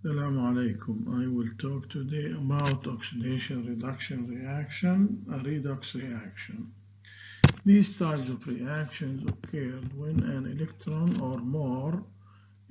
Assalamu alaikum. I will talk today about oxidation reduction reaction, a redox reaction. These types of reactions occurred when an electron or more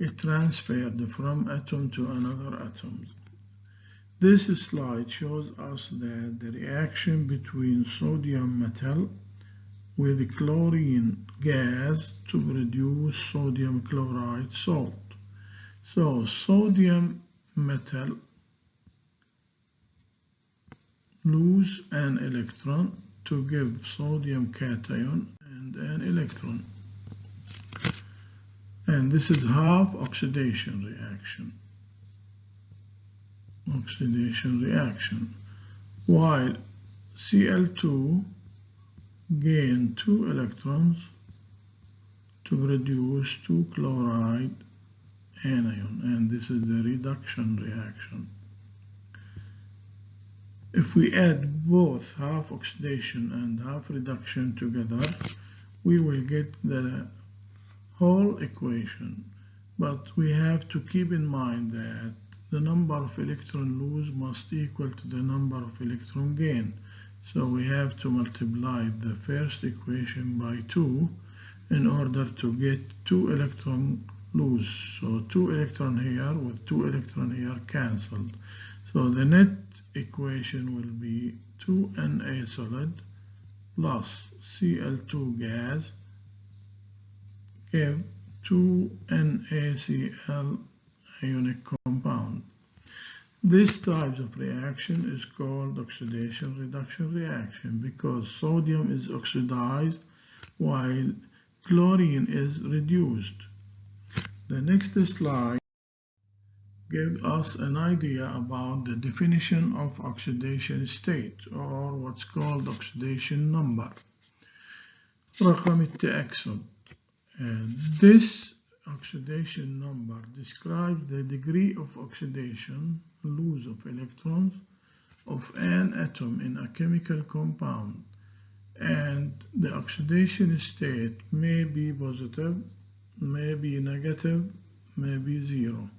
is transferred from atom to another atom. This slide shows us that the reaction between sodium metal with chlorine gas to produce sodium chloride salt. So sodium metal lose an electron to give sodium cation and an electron. And this is half oxidation reaction. While Cl2 gain 2 electrons to produce 2 chloride anion, and this is the reduction reaction. If we add both half oxidation and half reduction together, we will get the whole equation. But we have to keep in mind that the number of electron lose must equal to the number of electron gain. So we have to multiply the first equation by 2 in order to get 2 electron lose. So 2 electron here with 2 electron here cancelled. So the net equation will be 2Na solid plus Cl2 gas give 2NaCl ionic compound. This type of reaction is called oxidation reduction reaction because sodium is oxidized while chlorine is reduced. The next slide gives us an idea about the definition of oxidation state, or what's called oxidation number. رقم التأكسد. And this oxidation number describes the degree of oxidation, loss of electrons, of an atom in a chemical compound. And the oxidation state may be positive, may be negative, may be zero.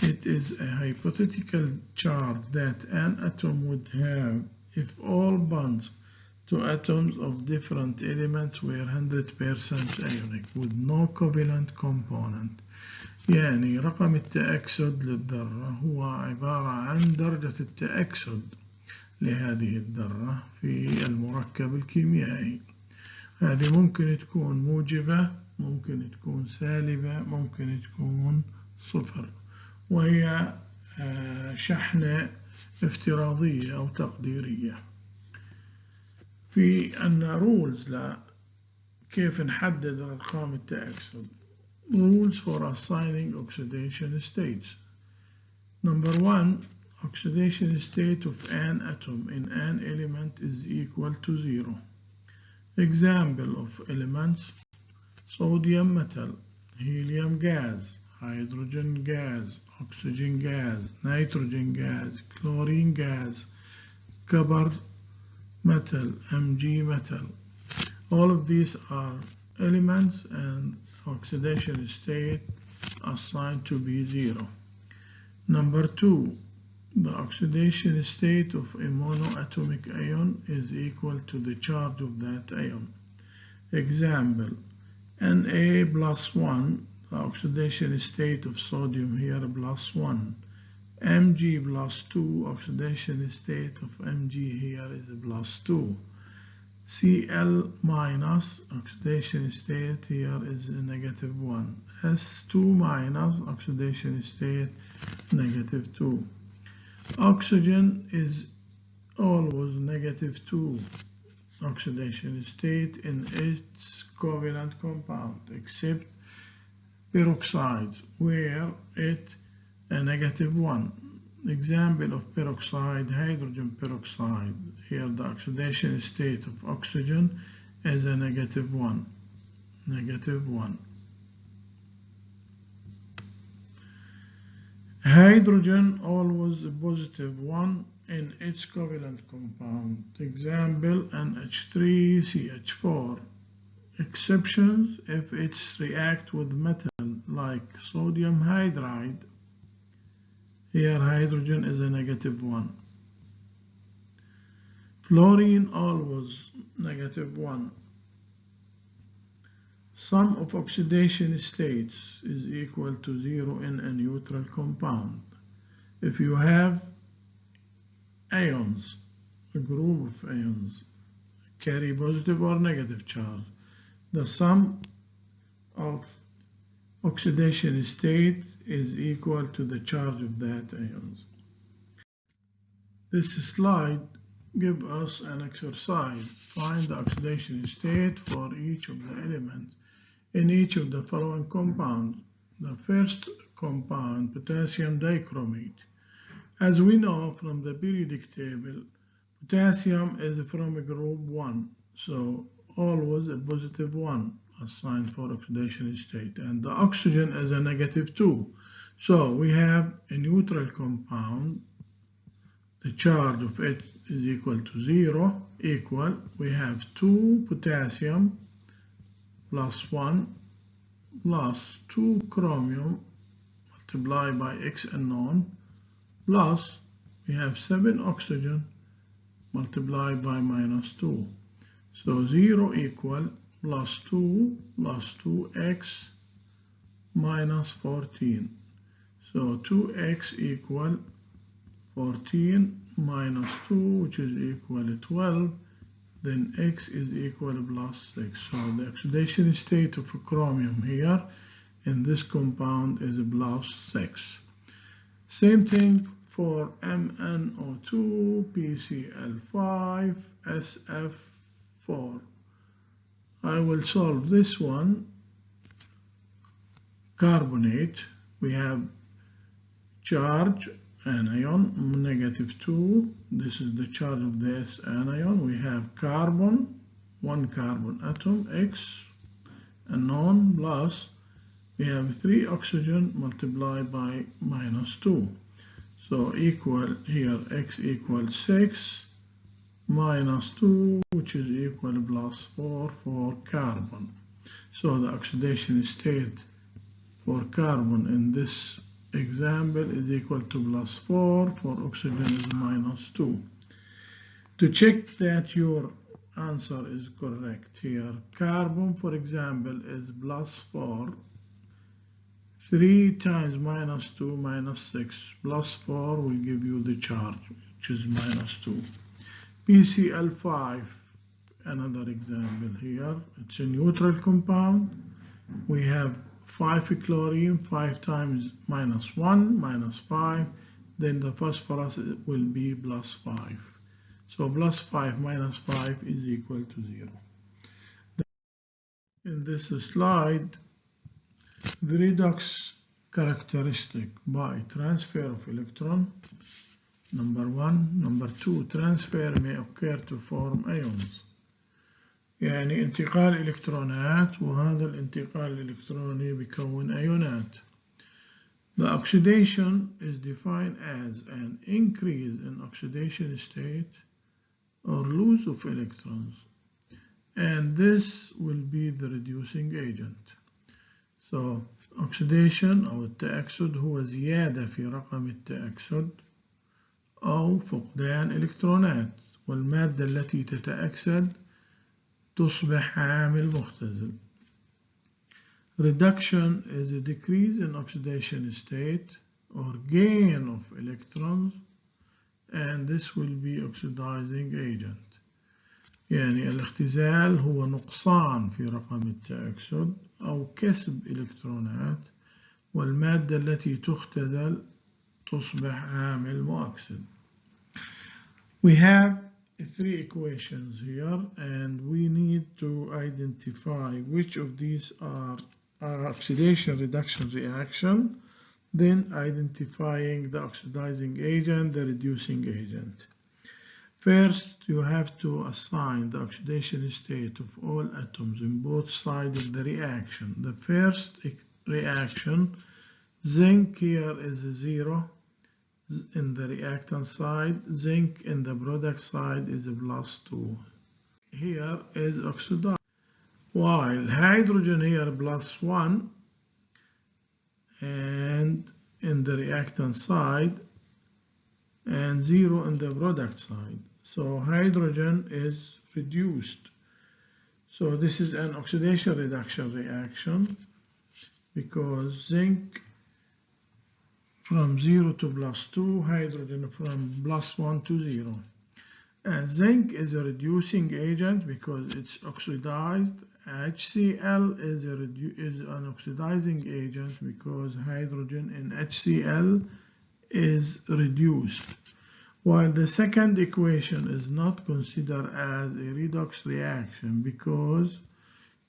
It is a hypothetical charge that an atom would have if all bonds to atoms of different elements were 100% ionic with no covalent component. يعني رقم التأكسد للذرة هو عبارة عن درجة التأكسد لهذه الذرة في المركب الكيميائي. هذه ممكن تكون موجبة، ممكن تكون سالبة، ممكن تكون صفر، وهي شحنة افتراضية أو تقديرية. في عندنا rules كيف نحدد أرقام التأكسد. Rules for assigning oxidation states. Number 1, oxidation state of an atom in an element is equal to 0. Example of elements: sodium metal, helium gas, hydrogen gas, oxygen gas, nitrogen gas, chlorine gas, copper metal, Mg metal. All of these are elements and oxidation state assigned to be 0. Number 2, the oxidation state of a monoatomic ion is equal to the charge of that ion. Example: Na plus 1, the oxidation state of sodium here plus 1. Mg plus 2, oxidation state of Mg here is plus 2. Cl minus, oxidation state here is negative 1. S2 minus, oxidation state negative 2. Oxygen is always negative 2 oxidation state in its covalent compound, except peroxides where it a negative 1. Example of peroxide, hydrogen peroxide. Here the oxidation state of oxygen is a negative 1. Negative 1. Hydrogen always a positive 1 in its covalent compound. Example, NH3CH4. Exceptions if it reacts with metal like sodium hydride Here hydrogen is a -1. Fluorine always -1. Sum of oxidation states is equal to 0 in a neutral compound. If you have ions, a group of ions, carry positive or negative charge, the sum of oxidation state is equal to the charge of that ions. This slide gives us an exercise. Find the oxidation state for each of the elements in each of the following compounds. The first compound, potassium dichromate. As we know from the periodic table, potassium is from group 1, so always a +1 assigned for oxidation state, and the oxygen is a -2. So we have a neutral compound, the charge of it is equal to 0, we have 2 potassium plus 1 plus 2 chromium multiplied by X unknown plus we have 7 oxygen multiplied by -2. So 0 equal plus 2 plus 2x minus 14. So 2x equal 14 minus 2, which is equal to 12. Then x is equal to +6. So the oxidation state of chromium here in this compound is +6. Same thing for MnO2, PCl5, SF4. I will solve this one. Carbonate, we have charge anion, -2. This is the charge of this anion. We have carbon, 1 carbon atom, X, unknown, plus we have 3 oxygen multiplied by -2. So equal here, X equals 6 minus 2, which is equal to +4 for carbon. So the oxidation state for carbon in this example is equal to +4, for oxygen is -2. To check that your answer is correct here, carbon, for example, is +4, 3 times -2 -6, +4 will give you the charge, which is -2. PCl5, another example here, it's a neutral compound. We have 5 chlorine, 5 times -1, -5, then the phosphorus will be +5. So +5 minus 5 is equal to 0. In this slide, the redox characteristic by transfer of electron, number 1. Number 2, transfer may occur to form ions. يعني انتقال إلكترونات وهذا الانتقال الإلكتروني بيكون أيونات. The oxidation is defined as an increase in oxidation state or loss of electrons, and this will be the reducing agent. So oxidation أو التأكسد هو زيادة في رقم التأكسد أو فقدان إلكترونات، والمادة التي تتأكسد تصبح عامل مختزل. Reduction is a decrease in oxidation state or gain of electrons, and this will be oxidizing agent. يعني الاختزال هو نقصان في رقم التأكسد أو كسب إلكترونات، والمادة التي تختزل تصبح عامل مؤكسد. We have 3 equations here, and we need to identify which of these are oxidation reduction reaction, then identifying the oxidizing agent, the reducing agent. First, you have to assign the oxidation state of all atoms in both sides of the reaction. The first reaction, zinc here is 0 in the reactant side, zinc in the product side is +2. Here is oxidized, while hydrogen here +1, and in the reactant side and 0 in the product side. So hydrogen is reduced. So this is an oxidation reduction reaction because zinc from 0 to +2, hydrogen from +1 to 0. And zinc is a reducing agent because it's oxidized. HCl is an oxidizing agent because hydrogen in HCl is reduced. While the second equation is not considered as a redox reaction because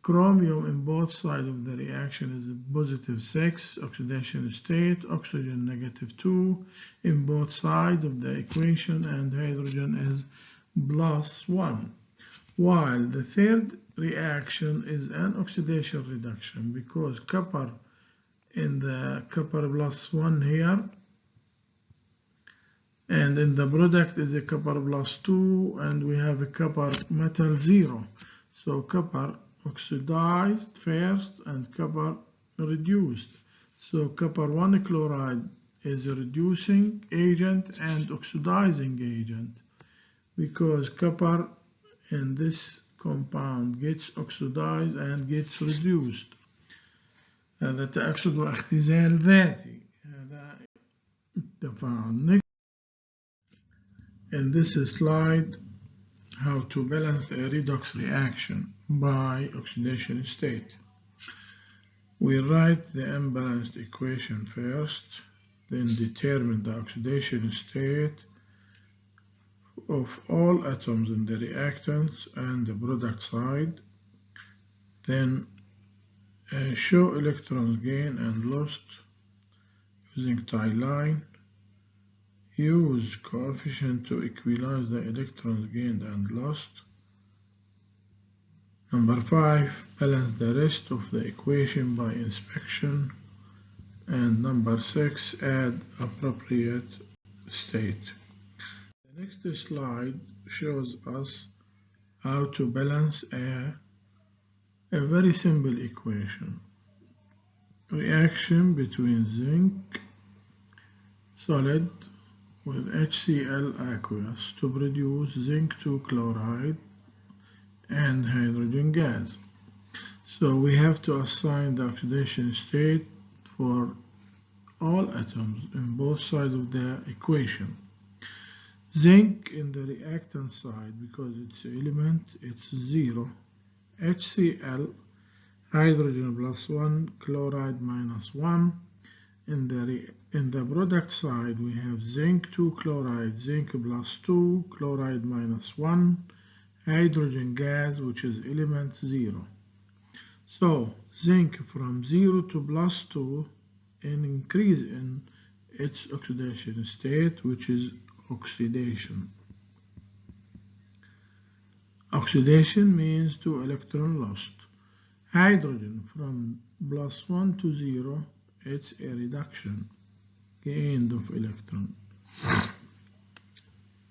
chromium in both sides of the reaction is +6 oxidation state, oxygen -2 in both sides of the equation, and hydrogen is +1. While the third reaction is an oxidation reduction because copper in the copper +1 here, and in the product is a copper +2, and we have a copper metal 0. So copper oxidized first and copper reduced. So copper 1 chloride is a reducing agent and oxidizing agent because copper in this compound gets oxidized and gets reduced. هذا تأكسد واختزال ذاتي. هذا التفاعل. In this slide, how to balance a redox reaction by oxidation state. We write the unbalanced equation first, then determine the oxidation state of all atoms in the reactants and the product side, then show electrons gained and lost using tie line. Use coefficient to equalize the electrons gained and lost. Number 5, balance the rest of the equation by inspection. And number 6, add appropriate state. The next slide shows us how to balance a very simple equation. Reaction between zinc solid with HCl aqueous to produce zinc 2 chloride and hydrogen gas. So we have to assign the oxidation state for all atoms in both sides of the equation. Zinc in the reactant side, because it's an element, it's 0. HCl, hydrogen +1, chloride -1. In the product side, we have zinc 2 chloride, zinc +2, chloride -1, hydrogen gas, which is element 0. So zinc from 0 to +2, an increase in its oxidation state, which is oxidation. Oxidation means 2 electron lost. Hydrogen from +1 to 0, it's a reduction, gain of electron.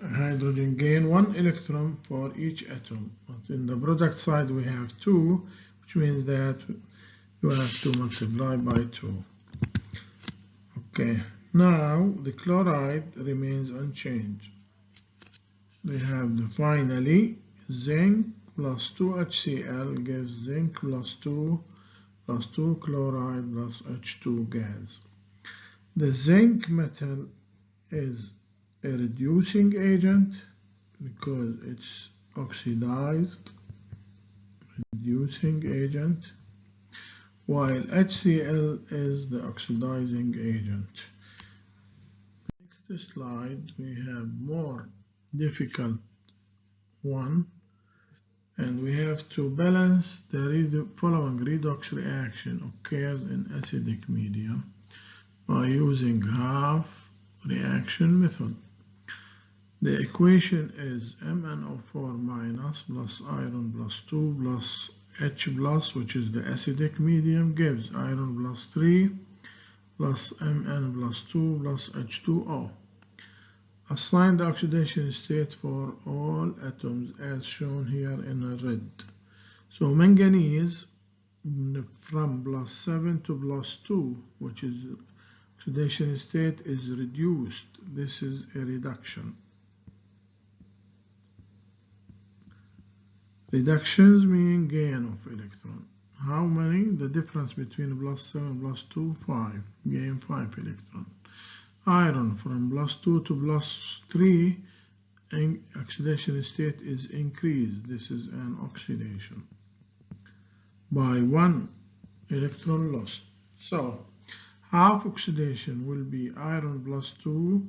Hydrogen gain 1 electron for each atom, but in the product side we have 2, which means that you have to multiply by 2. Okay, now the chloride remains unchanged. We have the finally zinc +2 HCl gives zinc +2 chloride plus H2 gas. The zinc metal is a reducing agent because it's oxidized, reducing agent, while HCl is the oxidizing agent. Next slide, we have more difficult one, and we have to balance the following redox reaction occurs in acidic medium by using half reaction method. The equation is MnO4 minus plus iron plus 2 plus H plus, which is the acidic medium, gives iron plus 3 plus Mn plus 2 plus H2O. Assign the oxidation state for all atoms as shown here in red. So manganese from +7 to +2, which is oxidation state is reduced. This is a reduction. Reductions mean gain of electron. How many? The difference between +7 +2, 5. Gain 5 electron. Iron from +2 to +3, oxidation state is increased. This is an oxidation by 1 electron lost. So half oxidation will be iron +2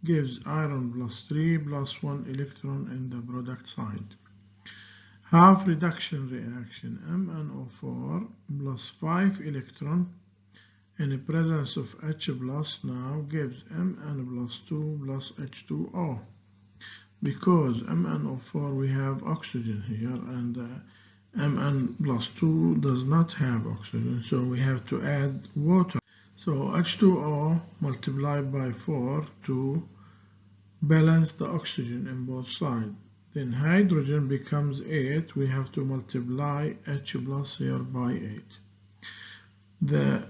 gives iron +3 +1 electron in the product side. Half reduction reaction, MnO4 plus 5 electron in the presence of H plus now gives Mn plus 2 plus H2O. Because MnO4 we have oxygen here and Mn plus 2 does not have oxygen, so we have to add water. So H2O multiplied by 4 to balance the oxygen in both sides. Then hydrogen becomes 8. We have to multiply H plus here by 8. The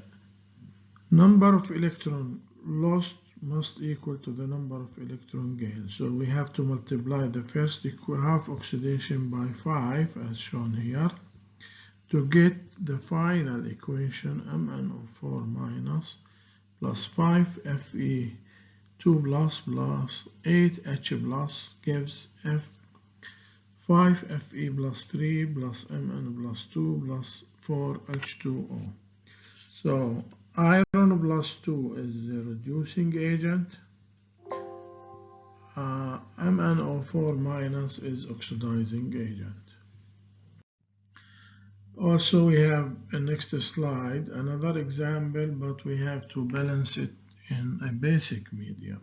number of electrons lost must equal to the number of electron gained. So we have to multiply the first half oxidation by 5 as shown here to get the final equation MnO4 minus plus 5 Fe2 plus 8 H plus gives 5 Fe plus 3 plus Mn plus 2 plus 4 H2O. So iron plus 2 is a reducing agent. MnO4 minus is oxidizing agent. Also we have a next slide, another example, but we have to balance it in a basic medium.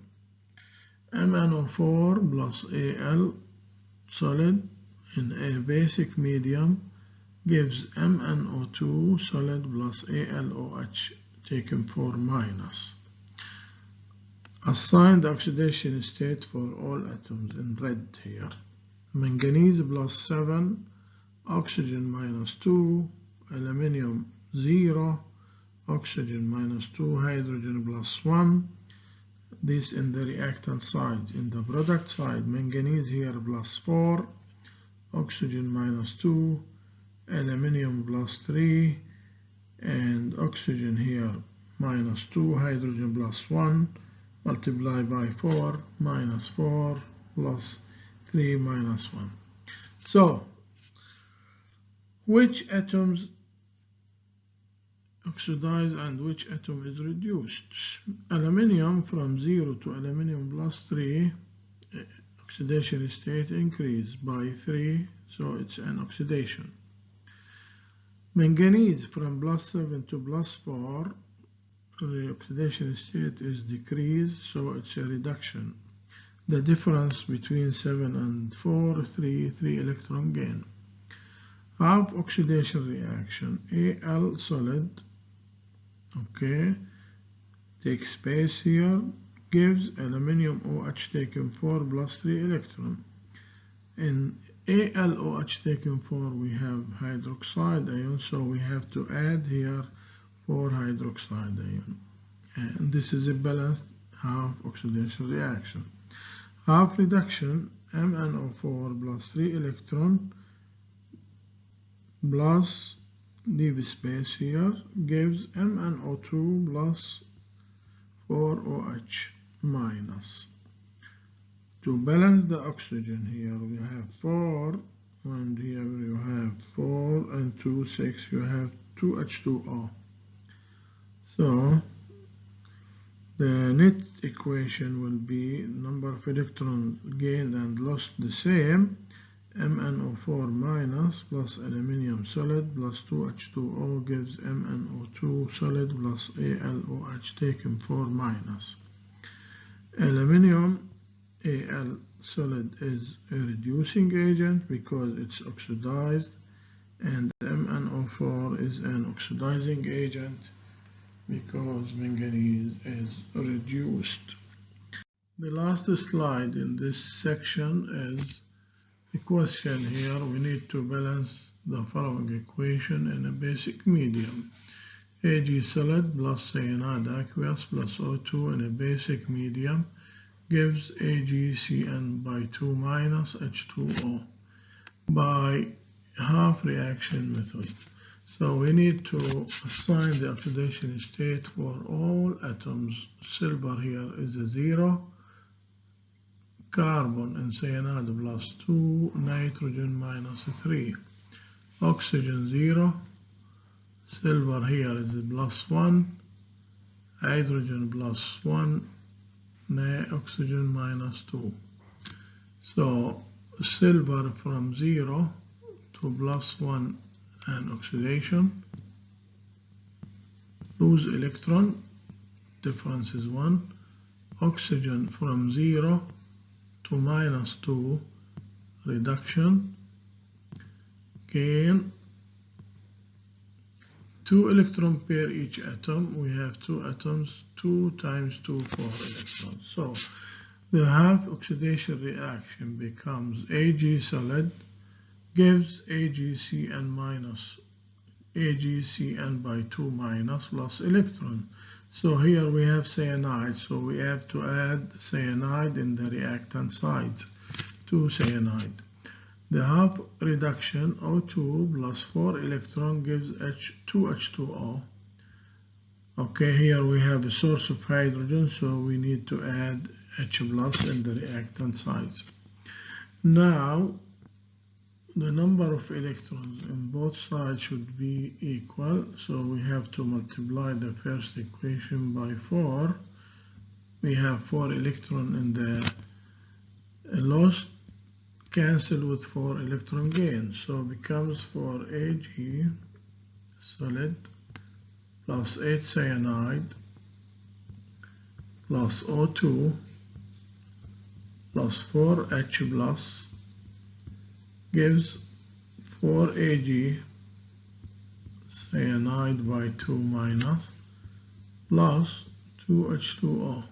MnO4 plus Al solid in a basic medium gives MnO2 solid plus AlOH taken 4 minus. Assign the oxidation state for all atoms in red here. Manganese plus 7, oxygen minus 2, aluminium 0, oxygen minus 2, hydrogen plus 1. This in the reactant side. In the product side, manganese here plus 4, oxygen minus 2, aluminium plus 3, and oxygen here minus 2, hydrogen plus 1, multiply by 4, minus 4, plus 3, minus 1. So, which atoms oxidize and which atom is reduced? Aluminium from 0 to aluminium plus 3, oxidation state increased by 3, so it's an oxidation. Manganese from plus 7 to plus 4, the oxidation state is decreased, so it's a reduction. The difference between 7 and 4, 3 electron gain. Half oxidation reaction, Al solid, okay, take space here, gives aluminium OH taken 4 plus 3 electron. In AlOH taken 4 we have hydroxide ion, so we have to add here 4 hydroxide ion. And this is a balanced half oxidation reaction. Half reduction, MnO4 plus 3 electron plus, leave space here, gives MnO2 plus 4OH minus. To balance the oxygen here we have 4, and here you have 4 and 2, 6, you have 2H2O. So the net equation will be number of electrons gained and lost the same, MnO4 minus plus aluminium solid plus 2H2O gives MnO2 solid plus AlOH taken 4 minus. Aluminium Al solid is a reducing agent because it's oxidized, and MnO4 is an oxidizing agent because manganese is reduced. The last slide in this section is a question here. We need to balance the following equation in a basic medium. Ag solid plus cyanide aqueous plus O2 in a basic medium gives AgCN by 2 minus H2O by half reaction method. So we need to assign the oxidation state for all atoms. Silver here is a 0, carbon and cyanide plus 2, nitrogen minus 3, oxygen 0, silver here is a plus 1, hydrogen plus 1, oxygen minus 2. So silver from 0 to plus 1 and oxidation, lose electron, difference is 1, oxygen from 0 to minus 2, reduction, gain 2 electrons per each atom. We have 2 atoms, 2 times 2, 4 electrons. So the half oxidation reaction becomes Ag solid gives AgCN minus AgCN by 2 minus plus electron. So here we have cyanide, so we have to add cyanide in the reactant side to cyanide. The half reduction O2 plus 4 electron gives H2H2O. Okay, here we have a source of hydrogen, so we need to add H plus in the reactant sides. Now the number of electrons in both sides should be equal, so we have to multiply the first equation by 4. We have 4 electrons in the loss, cancel with 4 electron gain, so it becomes 4 Ag solid plus 8 cyanide plus O2 plus 4 H plus gives 4 Ag cyanide by 2 minus plus 2H2O.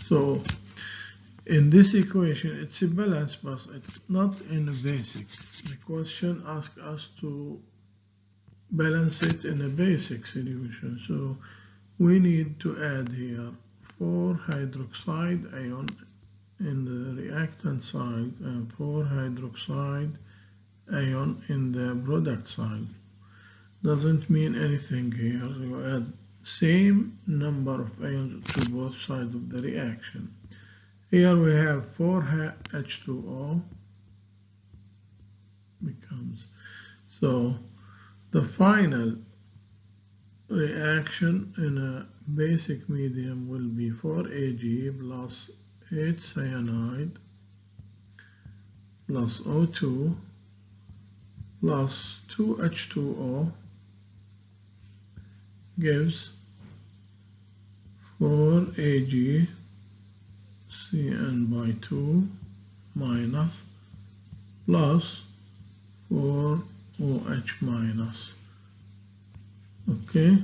So in this equation it's a balance, but it's not in a basic. The question asks us to balance it in a basic solution, so we need to add here 4 hydroxide ion in the reactant side and 4 hydroxide ion in the product side. Doesn't mean anything here. You add same number of ions to both sides of the reaction. Here we have 4 H2O becomes, so the final reaction in a basic medium will be 4 Ag plus 8 cyanide plus O2 plus 2 H2O gives 4 Ag Cn by 2 minus plus 4 OH minus. Okay.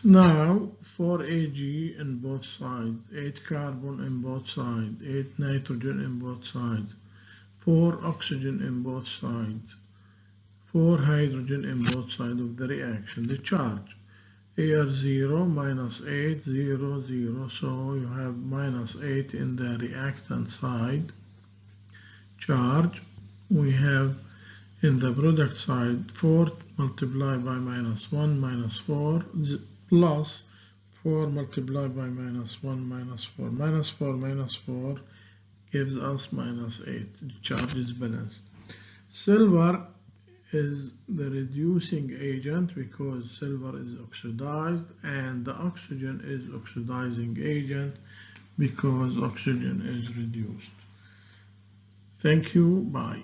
Now 4 Ag in both sides, 8 carbon in both sides, 8 nitrogen in both sides, 4 oxygen in both sides, 4 hydrogen in both sides of the reaction. The charge here 0 minus 8 0 0, so you have minus 8 in the reactant side. Charge we have in the product side 4 multiplied by minus 1 minus 4 plus 4 multiplied by minus 1 minus 4. Minus 4 minus 4 gives us minus 8. The charge is balanced. Silver is the reducing agent because silver is oxidized, and the oxygen is oxidizing agent because oxygen is reduced. Thank you. Bye.